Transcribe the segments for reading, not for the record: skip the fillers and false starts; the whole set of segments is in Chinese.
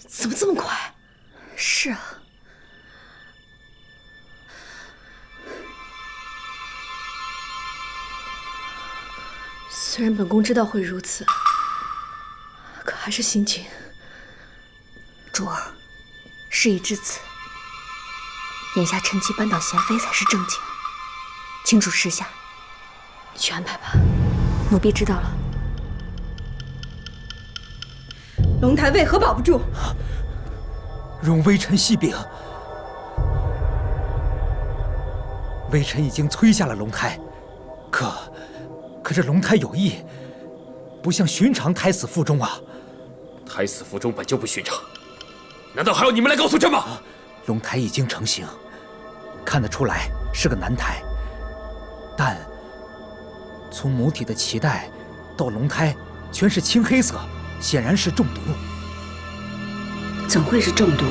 怎么这么快？是啊。虽然本宫知道会如此，可还是心惊。珠儿，事已至此，眼下趁机扳倒贤妃才是正经。请主示下，去安排吧。奴婢知道了。龙台为何保不住？容微臣息禀，微臣已经催下了龙胎，可这龙胎有异，不像寻常胎死腹中啊！胎死腹中本就不寻常，难道还要你们来告诉朕吗？龙胎已经成型，看得出来是个男胎，但从母体的脐带到龙胎全是青黑色，显然是中毒。怎会是中毒？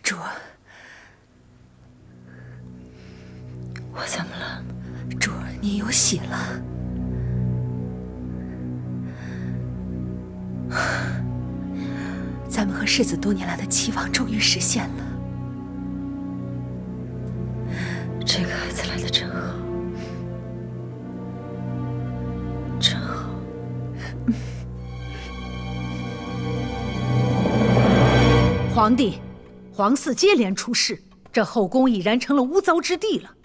珠儿，我怎么了？珠儿，你有喜了。咱们和世子多年来的期望终于实现了。这个孩子来的真好，真好。皇帝，皇嗣接连出事，这后宫已然成了污糟之地了。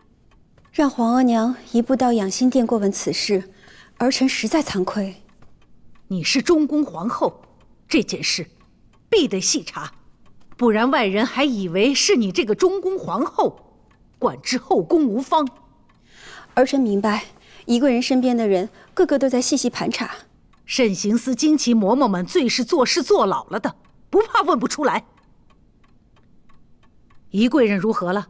让皇额娘一步到养心殿过问此事，儿臣实在惭愧。你是中宫皇后，这件事必得细查，不然外人还以为是你这个中宫皇后管制后宫无方。儿臣明白，宜贵人身边的人个个都在细细盘查。慎刑司旌旗嬷嬷们最是做事做老了的，不怕问不出来。宜贵人如何了？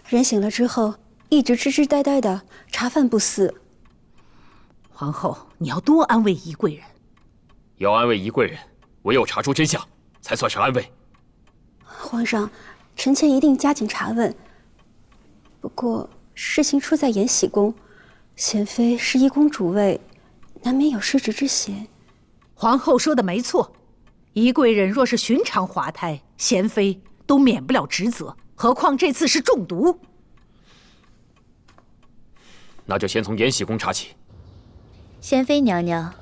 人醒了之后，一直痴痴呆呆的，茶饭不思。皇后，你要多安慰宜贵人。要安慰宜贵人，唯有查出真相，才算是安慰。皇上，臣妾一定加紧查问。不过事情出在延禧宫，贤妃是一宫主位，难免有失职之嫌。皇后说的没错，宜贵人若是寻常滑胎，贤妃都免不了职责，何况这次是中毒。那就先从延禧宫查起。贤妃娘娘，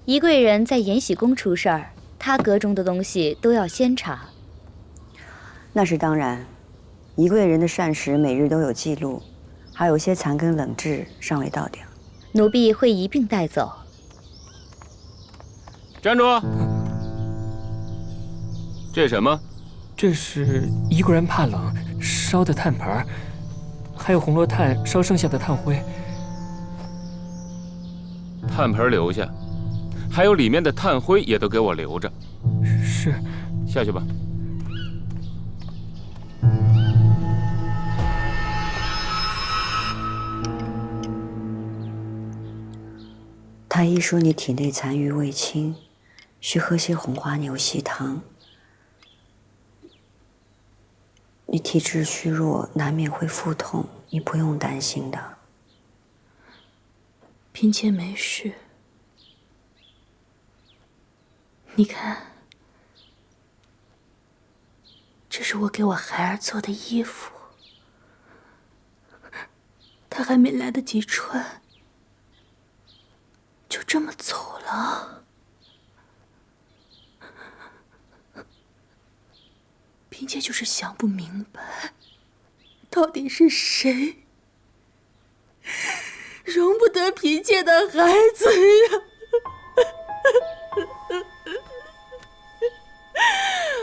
宜贵人在延禧宫出事儿，她阁中的东西都要先查。那是当然，宜贵人的膳食每日都有记录，还有些残羹冷炙尚未到点。奴婢会一并带走。站住！这是什么？这是宜贵人怕冷烧的炭盆，还有红罗炭烧剩下的炭灰。炭盆留下，还有里面的炭灰也都给我留着。是。下去吧。太医说你体内残余未清，需喝些红花牛膝汤。你体质虚弱，难免会腹痛，你不用担心的。嫔妾没事。你看，这是我给我孩儿做的衣服，他还没来得及穿，就这么走了。嫔妾就是想不明白，到底是谁容不得嫔妾的孩子呀？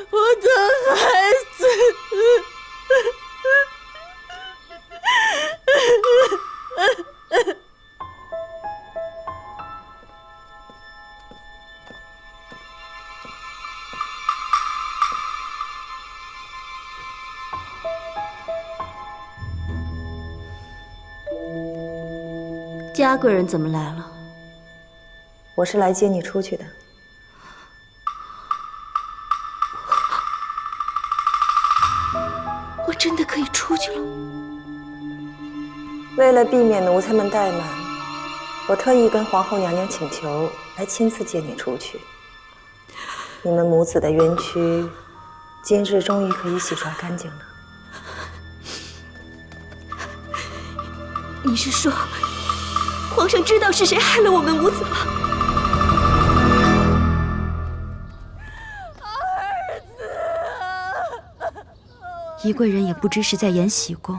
我的孩子！嘉贵人怎么来了？我是来接你出去的。我真的可以出去了？为了避免奴才们怠慢，我特意跟皇后娘娘请求，来亲自接你出去。你们母子的冤屈，今日终于可以洗刷干净了。你是说，皇上知道是谁害了我们母子了？宜贵人也不知是在延禧宫，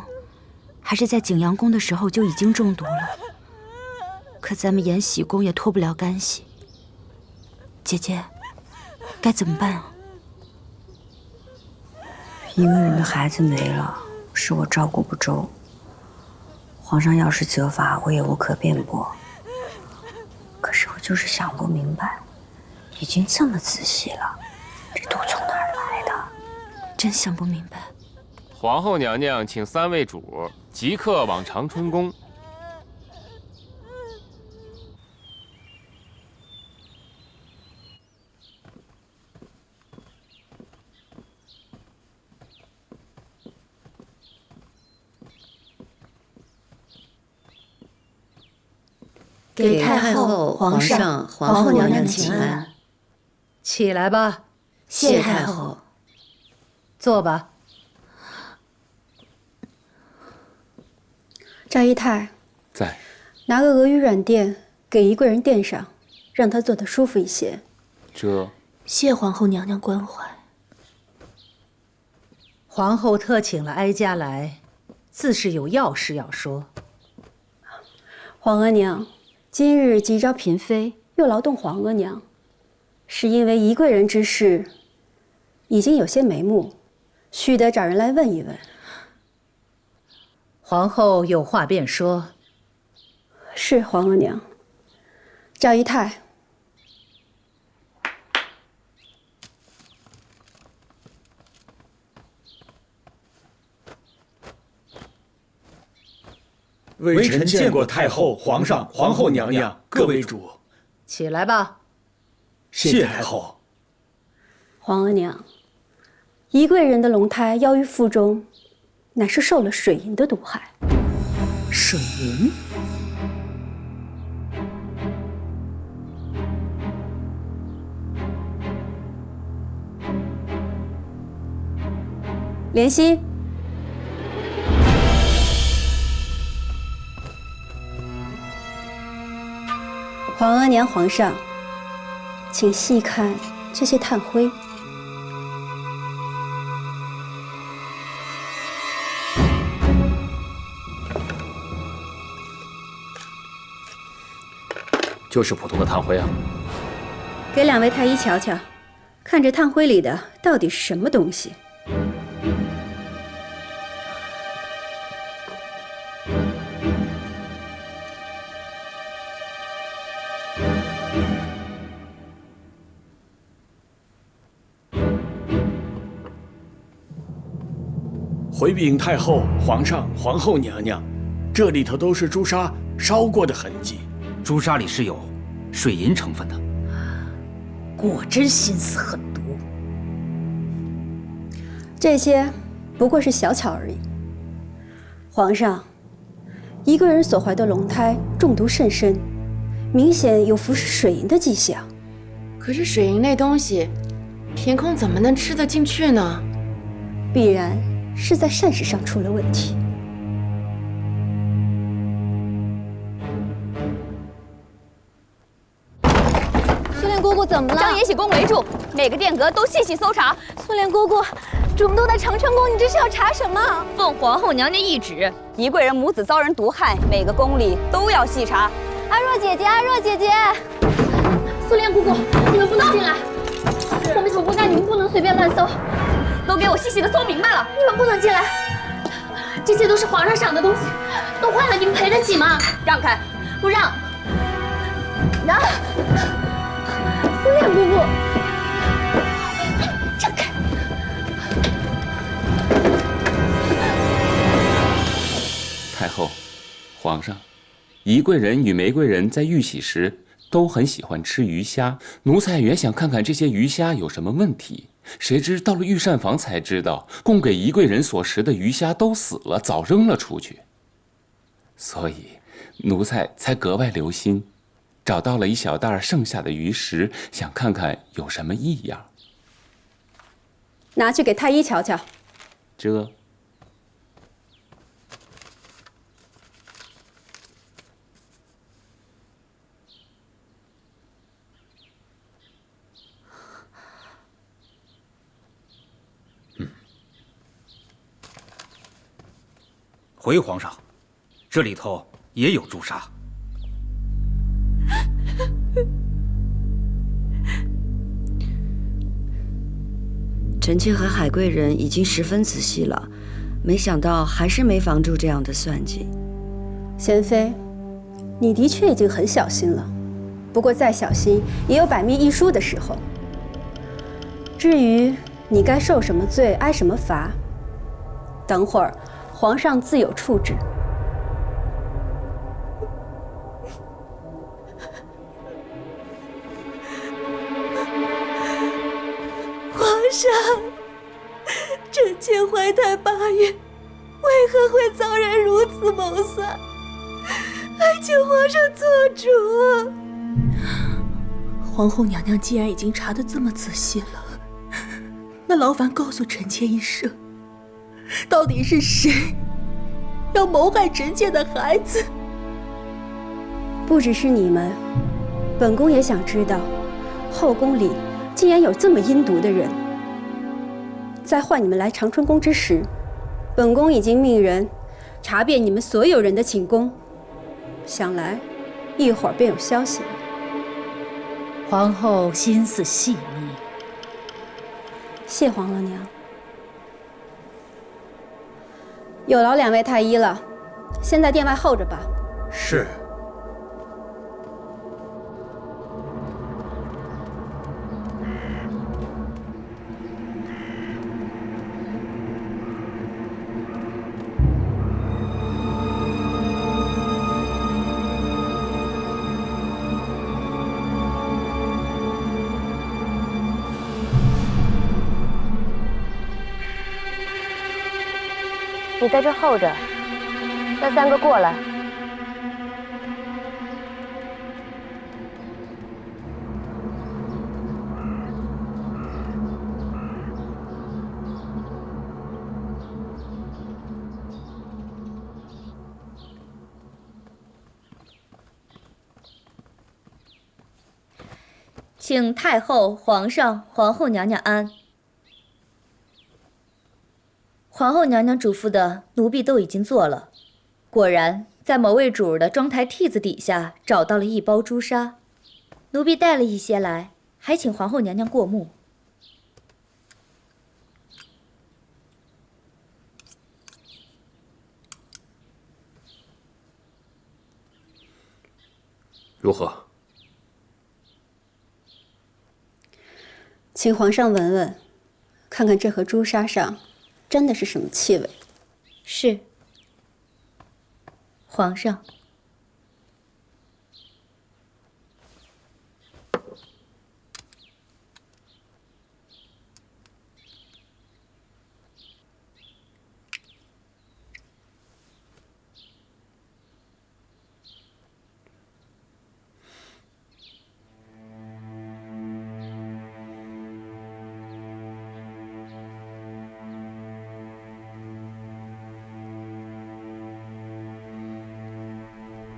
还是在景阳宫的时候就已经中毒了。可咱们延禧宫也脱不了干系。姐姐，该怎么办啊？一个人的孩子没了，是我照顾不周。皇上要是责罚，我也无可辩驳。可是我就是想不明白，已经这么仔细了，这毒从哪儿来的？真想不明白。皇后娘娘请3位主即刻往长春宫。给太后、皇上、皇后娘娘请安。起来吧。谢太后。坐吧。赵姨太在，拿个鹅羽软垫给宜贵人垫上，让她坐得舒服一些。这谢皇后娘娘关怀。皇后特请了哀家来，自是有要事要说。皇额娘，今日急召嫔妃，又劳动皇额娘，是因为宜贵人之事已经有些眉目，须得找人来问一问。皇后有话便说。是皇额娘。赵姨太，微臣见过太后、皇上、皇后娘娘各位主。起来吧。谢太后。皇额娘，宜贵人的龙胎夭于腹中，乃是受了水银的毒害。水银？怜惜。皇额娘、皇上，请细看这些炭灰。就是普通的炭灰啊。给2位太医瞧瞧，看这炭灰里的到底是什么东西。回禀太后、皇上、皇后娘娘，这里头都是朱砂烧过的痕迹。朱砂里是有水银成分的。果真心思狠毒。这些不过是小巧而已。皇上，宜贵人所怀的龙胎中毒甚深，明显有服食水银的迹象。可是水银那东西，凭空怎么能吃得进去呢？必然是在膳食上出了问题。苏莲姑姑怎么了？将延禧宫围住，每个殿阁都细细搜查。苏莲姑姑，主们都在长春宫，你这是要查什么？奉皇后娘娘懿旨，宜贵人母子遭人毒害，每个宫里都要细查。阿若姐姐，阿若姐姐，苏莲姑姑，你们不能进来，我们求国家，你们不能随便乱搜，都给我细细的搜明白了。你们不能进来，这些都是皇上赏的东西，都坏了，你们赔得起吗？让开！不让！让！苏莲姑姑，让开！太后、皇上，宜贵人与玫瑰人在玉玺时都很喜欢吃鱼虾，奴才也想看看这些鱼虾有什么问题。谁知到了御膳房才知道，供给宜贵人所食的鱼虾都死了，早扔了出去。所以奴才才格外留心，找到了一小袋剩下的鱼食，想看看有什么异样。拿去给太医瞧瞧。这。回皇上，这里头也有朱砂。臣妾和海贵人已经十分仔细了，没想到还是没防住这样的算计。贤妃，你的确已经很小心了，不过再小心也有百密一疏的时候。至于你该受什么罪，挨什么罚，等会儿皇上自有处置。皇上，臣妾怀胎8月，为何会遭人如此谋算？还请皇上做主。皇后娘娘既然已经查得这么仔细了，那劳烦告诉臣妾一声，到底是谁要谋害臣妾的孩子？不只是你们，本宫也想知道，后宫里竟然有这么阴毒的人。在唤你们来长春宫之时，本宫已经命人查遍你们所有人的寝宫，想来一会儿便有消息了。皇后心思细密，谢皇额娘。有劳2位太医了，先在殿外候着吧。是。你在这候着，那3个过来。请太后、皇上、皇后娘娘安。皇后娘娘嘱咐的，奴婢都已经做了。果然，在某位主儿的妆台屉子底下找到了1包朱砂，奴婢带了一些来，还请皇后娘娘过目。如何？请皇上闻闻，看看这盒朱砂上真的是什么气味？是。皇上。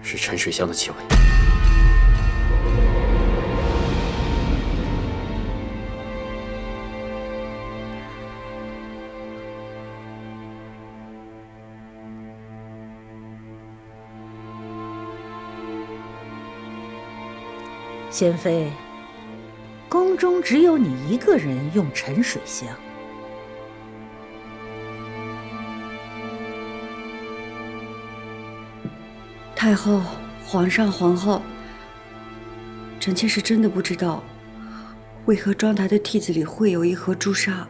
是沉水香的气味。贤妃，宫中只有你一个人用沉水香。太后、皇上、皇后，臣妾是真的不知道，为何妆台的屉子里会有1盒朱砂。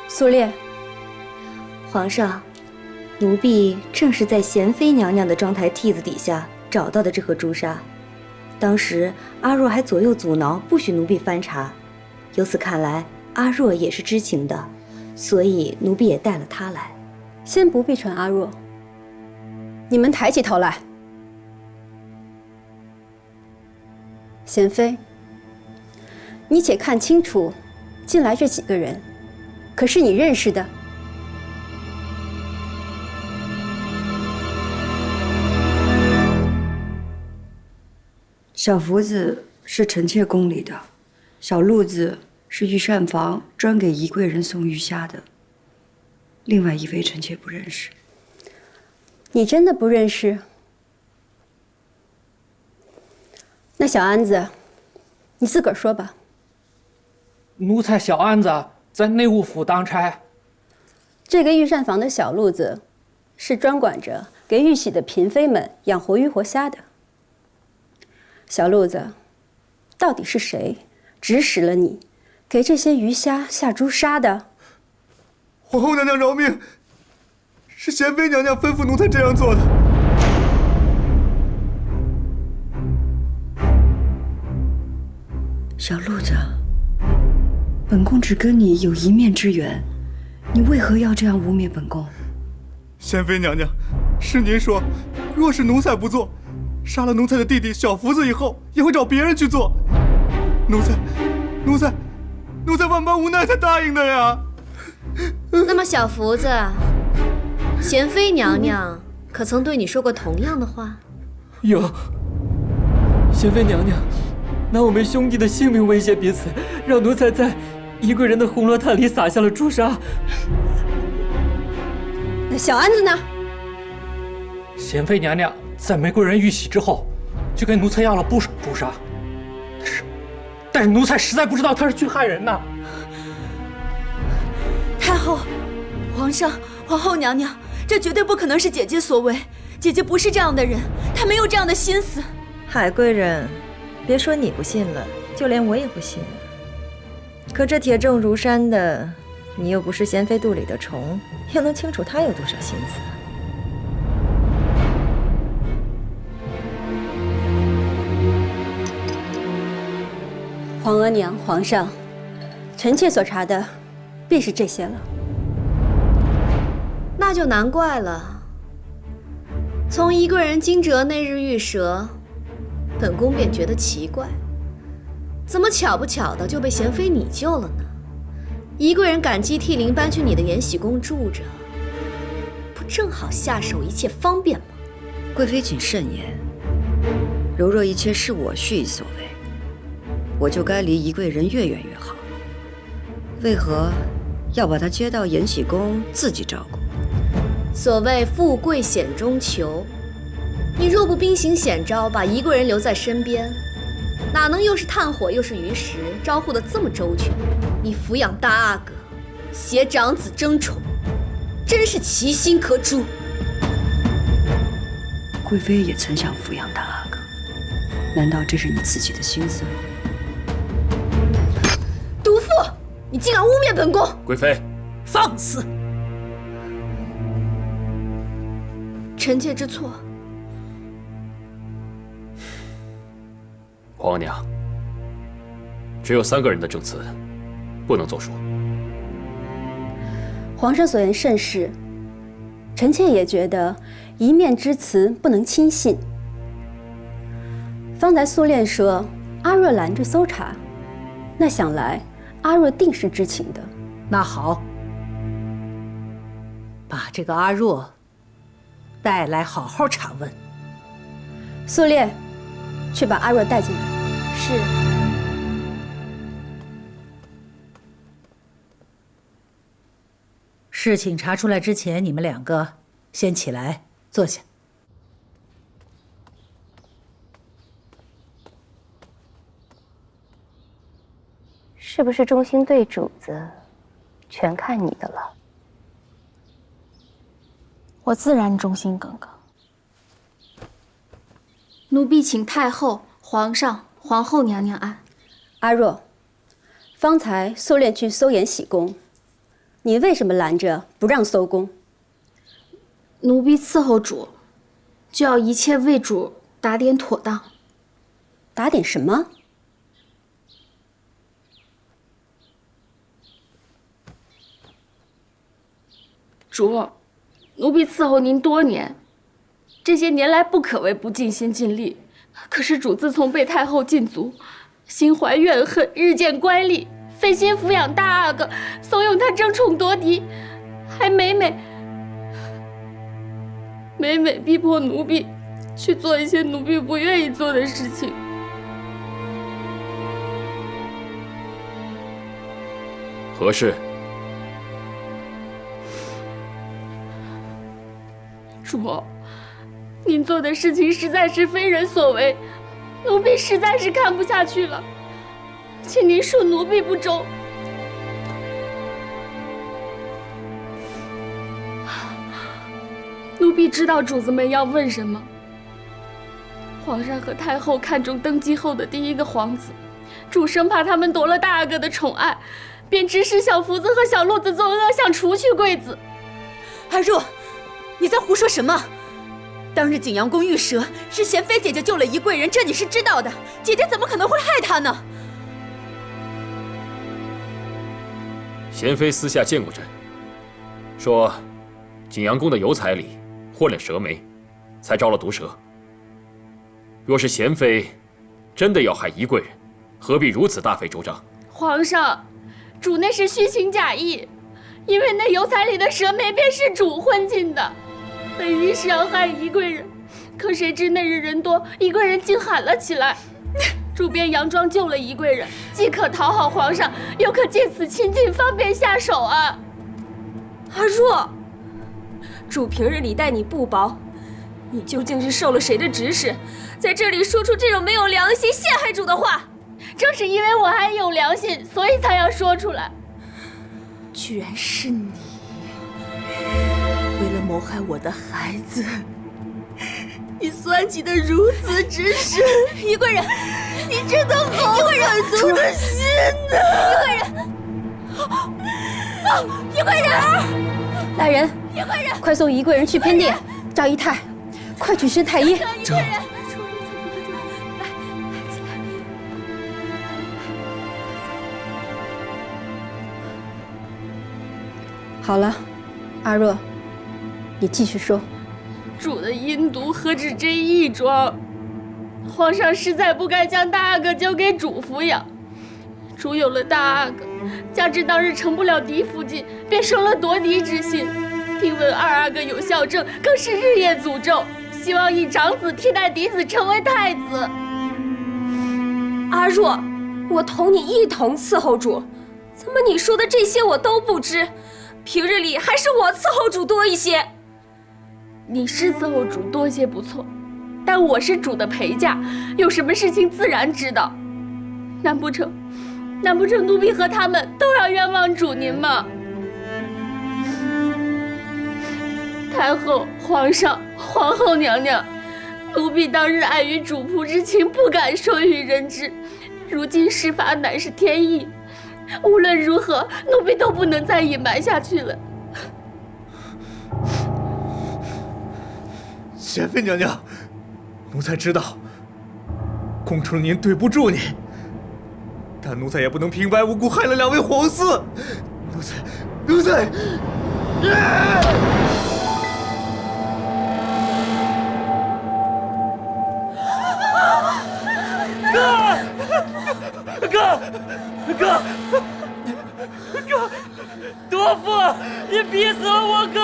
苏烈，皇上，奴婢正是在贤妃娘娘的妆台屉子底下找到的这盒朱砂。当时阿若还左右阻挠，不许奴婢翻查。由此看来，阿若也是知情的，所以奴婢也带了她来。先不必传阿若，你们抬起头来。贤妃，你且看清楚，进来这几个人，可是你认识的？小福子是臣妾宫里的，小路子是御膳房专给宜贵人送御虾的。另外一位臣妾不认识。你真的不认识？那小安子，你自个儿说吧。奴才小安子在内务府当差。这个御膳房的小路子，是专管着给玉玺的嫔妃们养活鱼活虾的。小路子，到底是谁指使了你，给这些鱼虾下诛杀的？皇后娘娘饶命！是贤妃娘娘吩咐奴才这样做的。小路子，本宫只跟你有一面之缘，你为何要这样污蔑本宫？贤妃娘娘，是您说，若是奴才不做，杀了奴才的弟弟小福子以后，也会找别人去做。奴才万般无奈才答应的呀。那么小福子，贤妃娘娘可曾对你说过同样的话？有。贤妃娘娘拿我们兄弟的性命威胁彼此，让奴才在宜贵人的红罗炭里撒下了朱砂。那小安子呢？贤妃娘娘在玫瑰人遇袭之后，就跟奴才要了不少朱砂，但是奴才实在不知道她是去害人呐。太后、皇上、皇后娘娘，这绝对不可能是姐姐所为。姐姐不是这样的人，她没有这样的心思。海贵人，别说你不信了，就连我也不信。可这铁证如山的，你又不是贤妃肚里的虫，又能清楚她有多少心思？皇额娘、皇上，臣妾所查的便是这些了。那就难怪了。从宜贵人惊蛰那日遇蛇，本宫便觉得奇怪，怎么巧不巧的就被贤妃你救了呢？宜贵人感激涕零搬去你的延禧宫住着，不正好下手一切方便吗？贵妃谨慎言，如若一切是我蓄意所为，我就该离宜贵人越远越好。为何要把她接到延禧宫自己照顾？所谓富贵险中求，你若不兵行险招，把宜贵人留在身边，哪能又是炭火又是鱼食，招呼得这么周全？你抚养大阿哥，携长子争宠，真是其心可诛。贵妃也曾想抚养大阿哥，难道这是你自己的心思？毒妇，你竟敢污蔑本宫！贵妃，放肆！臣妾知错。皇额娘，只有3个人的证词，不能作数。皇上所言甚是，臣妾也觉得一面之词不能轻信。方才苏炼说阿若拦着搜查，那想来阿若定是知情的。那好，把这个阿若带来，好好查问。苏烈，去把阿若带进来。是。事情查出来之前，你们2个先起来坐下。是不是忠心对主子，全看你的了。我自然忠心耿耿。奴婢请太后、皇上、皇后娘娘安。阿若，方才苏炼去搜延禧宫，你为什么拦着不让搜宫？奴婢伺候主，就要一切为主打点妥当。打点什么？主，奴婢伺候您多年，这些年来不可谓不尽心尽力，可是主自从被太后禁足，心怀怨恨，日渐乖戾，费心抚养大阿哥，怂恿他争宠夺嫡，还每每逼迫奴婢去做一些奴婢不愿意做的事情。何事？主，您做的事情实在是非人所为，奴婢实在是看不下去了，请您恕奴婢不忠。奴婢知道主子们要问什么。皇上和太后看中登基后的第一个皇子，主生怕他们夺了大阿哥的宠爱，便指使小福子和小路子作恶，想除去贵子。阿若，你在胡说什么？当日景阳宫遇蛇，是贤妃姐姐救了宜贵人，这你是知道的。姐姐怎么可能会害他呢？贤妃私下见过朕，说景阳宫的油彩里混了蛇霉，才招了毒蛇。若是贤妃真的要害宜贵人，何必如此大费周章？皇上，主那是虚情假意，因为那油彩里的蛇霉便是主混进的，本意是要害宜贵人，可谁知那日人多，宜贵人竟喊了起来，主便佯装救了宜贵人，既可讨好皇上，又可借此亲近，方便下手啊。阿若，主平日里待你不薄，你究竟是受了谁的指使，在这里说出这种没有良心、陷害主的话？正是因为我还有良心，所以才要说出来。居然是你，为了谋害我的孩子，你算计得如此之深。宜贵人，你真的好满足的心呐！宜贵人，宜贵人，来人，宜贵人，快送宜贵人去偏殿。赵姨太，快去宣太医。宜贵人。好了，阿若，你继续说。主的阴毒何止这一桩？皇上实在不该将大阿哥交给主抚养。主有了大阿哥，加之当日成不了嫡福晋，便生了夺嫡之心。听闻二阿哥有孝正，更是日夜诅咒，希望以长子替代嫡子成为太子。阿若，我同你一同伺候主，怎么你说的这些我都不知？平日里还是我伺候主多一些。你是伺候主多些不错，但我是主的陪嫁，有什么事情自然知道。难不成奴婢和他们都要冤枉主您吗？太后、皇上、皇后娘娘，奴婢当日碍于主仆之情，不敢说与人知。如今事发乃是天意。无论如何，奴婢都不能再隐瞒下去了。贤妃娘娘，奴才知道，供出了您对不住您，但奴才也不能平白无故害了两位皇嗣。奴才，哥，多父，你逼死了我哥！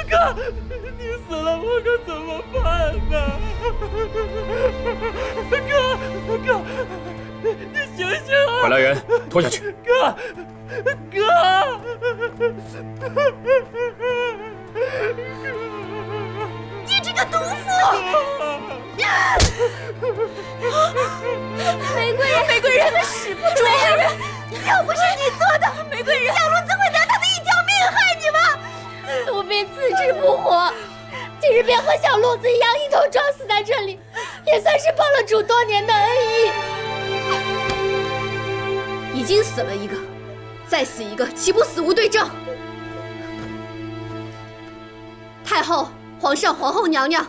哥，你死了我可怎么办呢？哥，你醒醒啊！快来人，拖下去！哥，你这个毒妇！玫瑰人的使不主人，要不是你做的，玫瑰人小鹿怎会拿他的一条命害你吗？奴婢自知不活，今日便和小鹿子一样一同撞死在这里，也算是报了主多年的恩义。已经死了一个，再死一个，岂不死无对证？太后、皇上、皇后娘娘，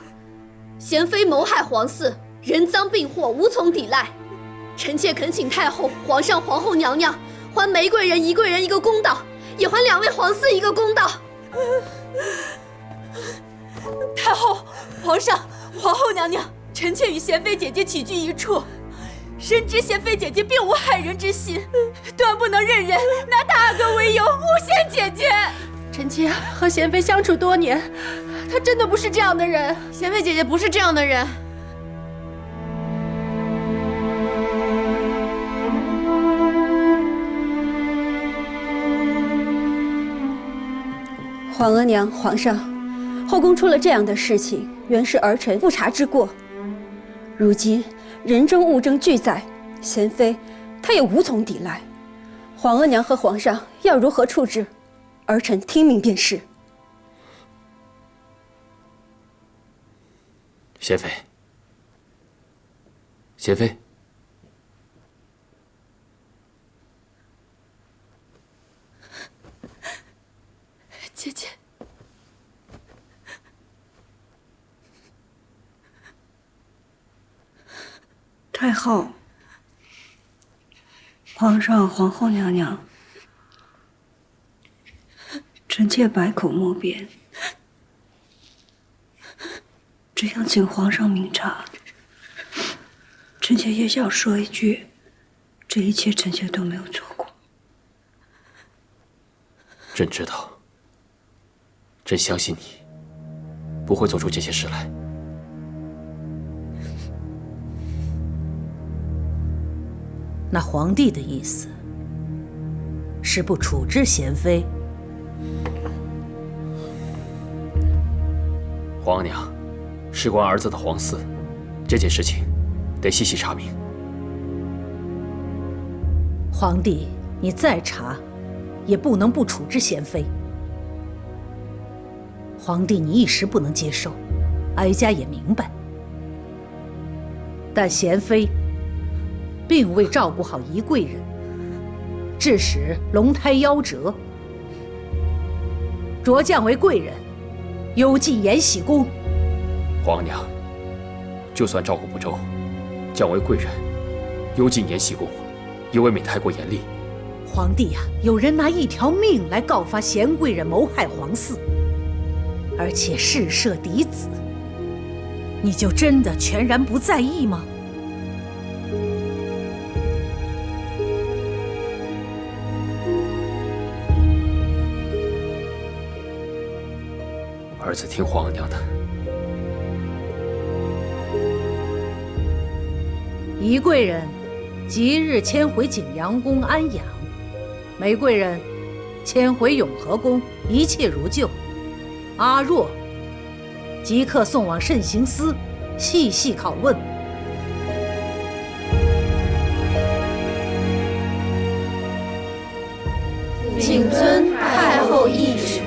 贤妃谋害皇嗣，人赃并获，无从抵赖。臣妾恳请太后、皇上、皇后娘娘还玫瑰人、宜贵人一个公道，也还两位皇嗣一个公道。太后、皇上、皇后娘娘，臣妾与贤妃姐姐起居一处，深知贤妃姐姐并无害人之心，断不能任人拿大阿哥为由诬陷姐姐。臣妾和贤妃相处多年，她真的不是这样的人。贤妃姐姐不是这样的人。皇额娘、皇上，后宫出了这样的事情，原是儿臣不察之过。如今人证物证俱在，贤妃她也无从抵赖。皇额娘和皇上要如何处置，儿臣听命便是。贤妃，贤妃，姐姐，太后、皇上、皇后娘娘，臣妾百口莫辩，只想请皇上明察。臣妾也想说一句，这一切臣妾都没有做过。朕知道，朕相信你不会做出这些事来。那皇帝的意思是不处置贤妃？皇额娘，事关儿子的皇嗣，这件事情得细细查明。皇帝，你再查，也不能不处置贤妃。皇帝，你一时不能接受，哀家也明白。但贤妃并未照顾好宜贵人，致使龙胎夭折，擢降为贵人，幽禁延禧宫。皇额娘，就算照顾不周，降为贵人，幽禁延禧宫，也未免太过严厉。皇帝呀，有人拿一条命来告发贤贵人谋害皇嗣，而且事涉嫡子，你就真的全然不在意吗？儿子听皇额娘的。宜贵人即日迁回景阳宫安养，玫贵人迁回永和宫，一切如旧。阿若即刻送往慎刑司，细细拷问。谨遵太后懿旨。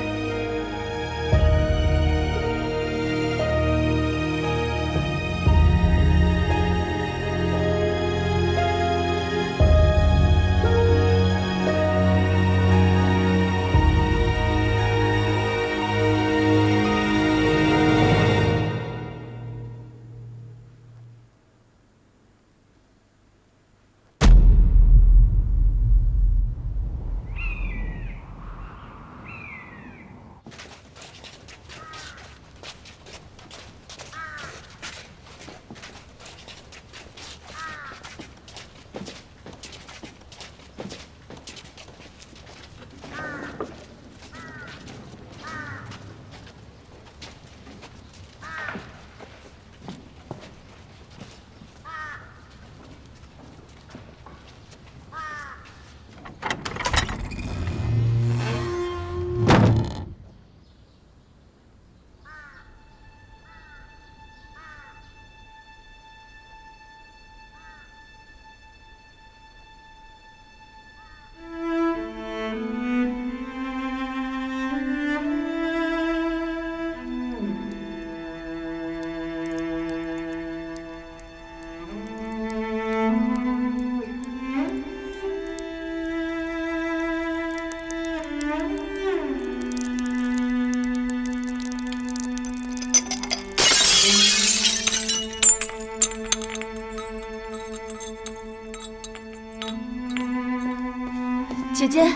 姐姐，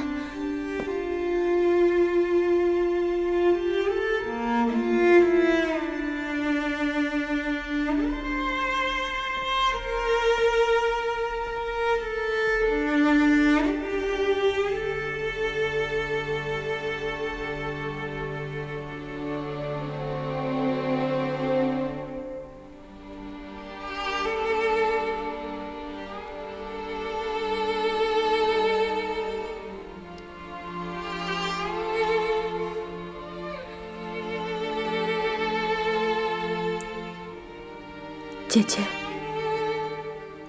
姐姐，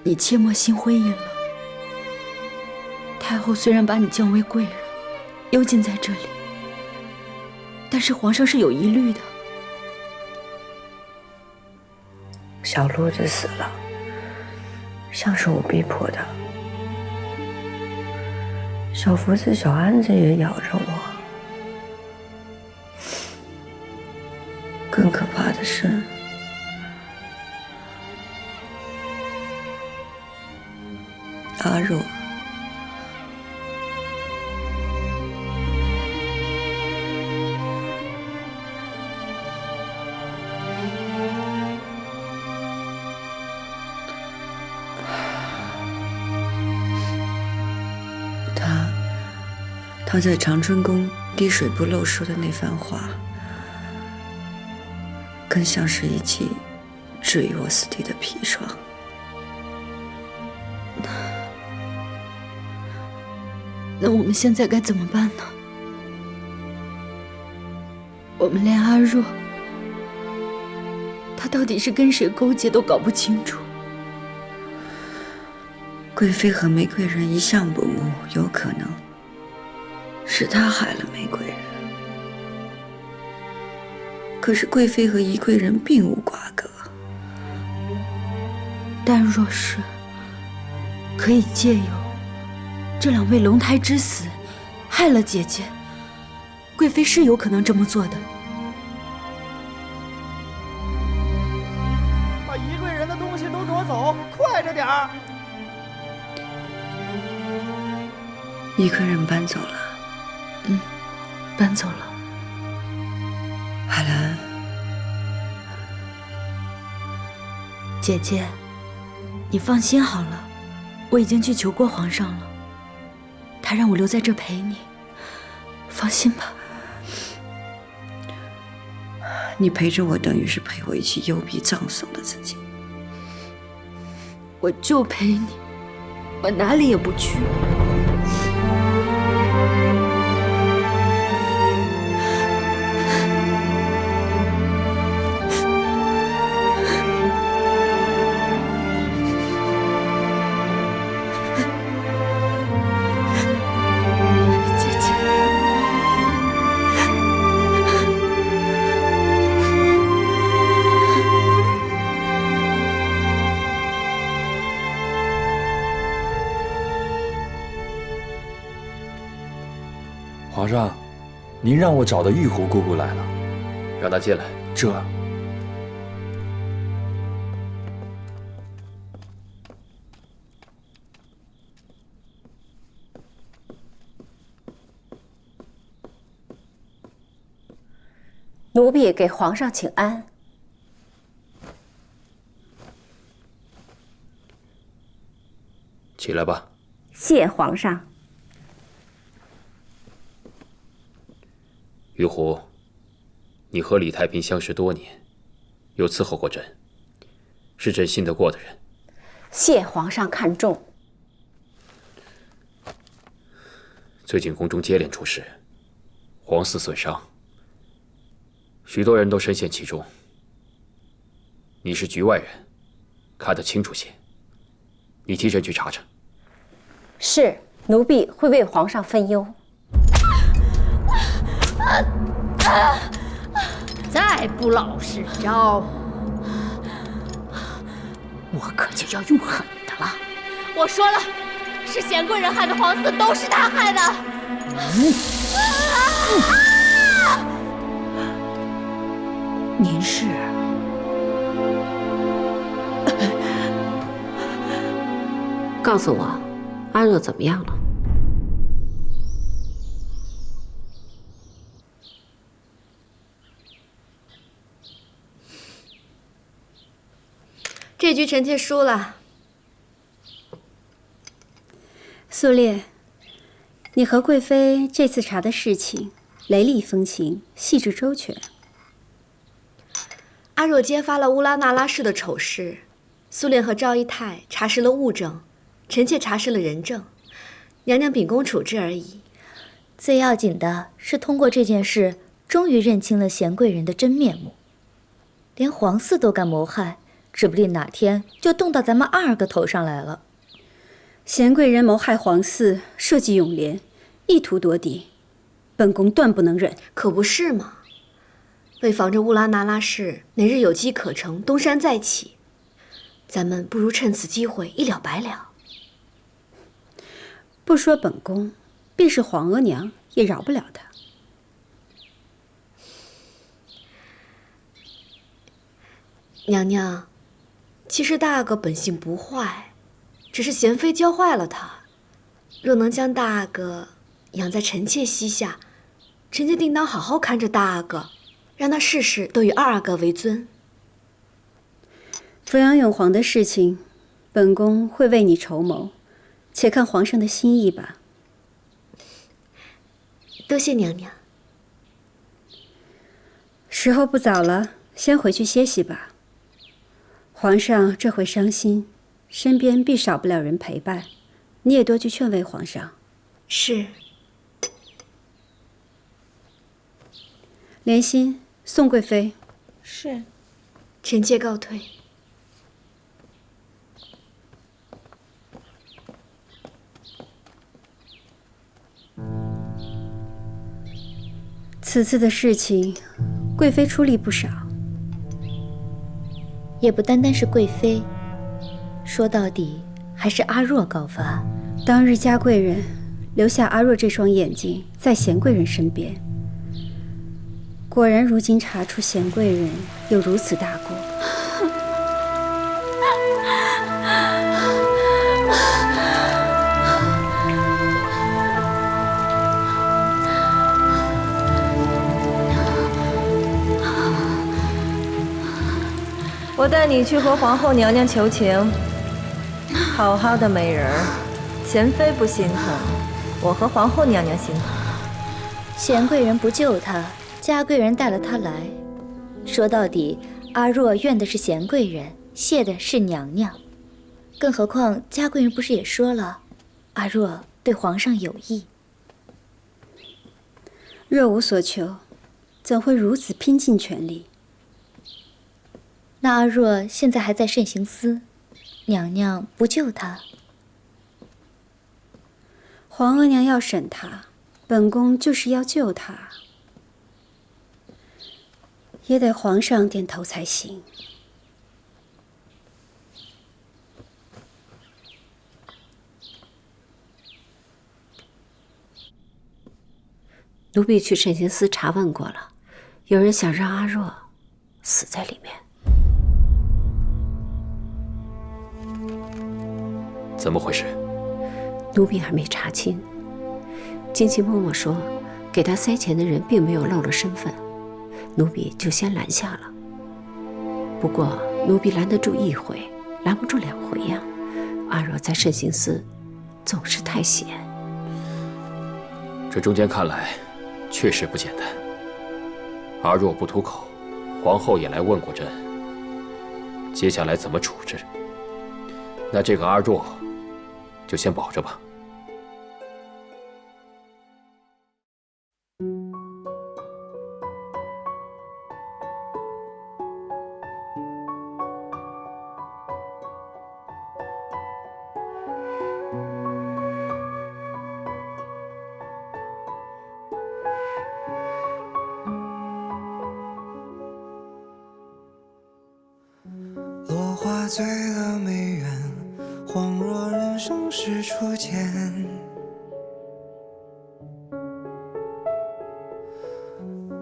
你切莫心灰意冷。太后虽然把你降为贵人，幽禁在这里，但是皇上是有疑虑的。小路子死了，像是我逼迫的。小福子、小安子也咬着我。更可怕的是，阿若。他在长春宫滴水不漏说的那番话，更像是一记置于我死地的砒霜。那我们现在该怎么办呢？我们连阿若他到底是跟谁勾结都搞不清楚。贵妃和玫瑰人一向不睦，有可能是他害了玫瑰人。可是贵妃和宜贵人并无瓜葛。但若是可以借由这2位龙胎之死害了姐姐，贵妃是有可能这么做的。把宜贵人的东西都夺走，快着点儿！宜贵人搬走了。搬走了。海兰，姐姐，你放心好了，我已经去求过皇上了，他让我留在这陪你，放心吧。你陪着我，等于是陪我一起幽闭葬送的自己。我就陪你，我哪里也不去。皇上，您让我找的玉湖姑姑来了，让她进来。这。奴婢给皇上请安。起来吧。谢皇上。玉湖，你和李太平相识多年，又伺候过朕，是朕信得过的人。谢皇上看重。最近宫中接连出事，皇嗣损伤，许多人都深陷其中。你是局外人，看得清楚些，你替朕去查查。是，奴婢会为皇上分忧。再不老实招，我可就要用狠的了。我说了，是贤贵人害的皇嗣，都是他害的。您是？告诉我，阿若怎么样了？这局臣妾输了。苏烈，你和贵妃这次查的事情雷厉风行，细致周全。阿若揭发了乌拉那拉氏的丑事，苏烈和赵一泰查实了物证，臣妾查实了人证，娘娘秉公处置而已。最要紧的是，通过这件事，终于认清了贤贵人的真面目。连皇嗣都敢谋害，指不定哪天就动到咱们二哥头上来了。贤贵人谋害皇嗣，设计永廉，意图夺嫡，本宫断不能忍。可不是嘛！为防着乌拉那拉氏哪日有机可乘，东山再起，咱们不如趁此机会一了百了。不说本宫，便是皇额娘也饶不了他。娘娘，其实大阿哥本性不坏，只是贤妃教坏了他。若能将大阿哥养在臣妾膝下，臣妾定当好好看着大阿哥，让他事事都以二阿哥为尊。抚养永皇的事情，本宫会为你筹谋，且看皇上的心意吧。多谢娘娘。时候不早了，先回去歇息吧。皇上这回伤心，身边必少不了人陪伴，你也多去劝慰皇上。是。莲心，宋贵妃。是。臣妾告退。此次的事情，贵妃出力不少。也不单单是贵妃，说到底还是阿若告发。当日嘉贵人留下阿若这双眼睛在贤贵人身边，果然如今查出贤贵人有如此大过。我带你去和皇后娘娘求情。好好的美人儿，贤妃不心疼，我和皇后娘娘心疼。贤贵人不救她，嘉贵人带了她来。说到底，阿若怨的是贤贵人，谢的是娘娘。更何况嘉贵人不是也说了，阿若对皇上有意。若无所求，怎会如此拼尽全力？那阿若现在还在慎刑司，娘娘不救她，皇额娘要审她，本宫就是要救她，也得皇上点头才行。奴婢去慎刑司查问过了，有人想让阿若死在里面。怎么回事？奴婢还没查清。金琪嬷嬷说，给她塞钱的人并没有露了身份，奴婢就先拦下了。不过奴婢拦得住一回，拦不住2回呀。阿若在慎刑司总是太闲。这中间看来确实不简单。阿若不吐口，皇后也来问过朕，接下来怎么处置？那这个阿若就先保着吧。落花醉了梅园，恍若人生是初见。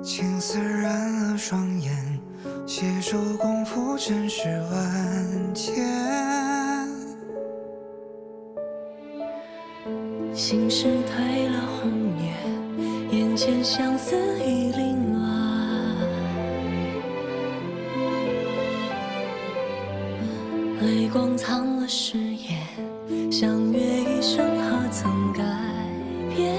青丝染了双眼，携手共赴尘世万千。心事褪了红叶，眼前相思已凌乱。泪光藏了誓言，相约一生何曾改变？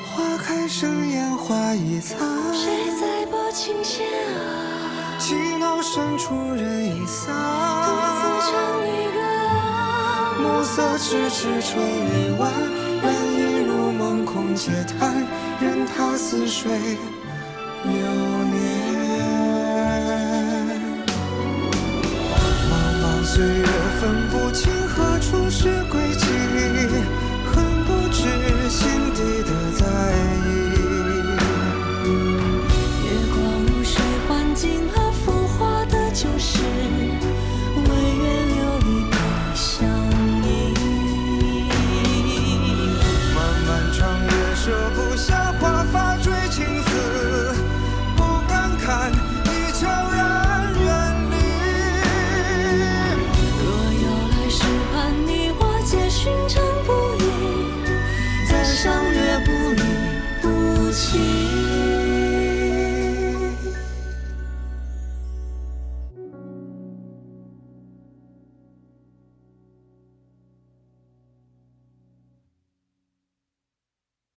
花开生烟花易残，谁在拨琴弦啊？寂寥深处人已散，独自唱离歌啊。暮色迟迟春未晚，人已入梦空嗟叹，任他似水流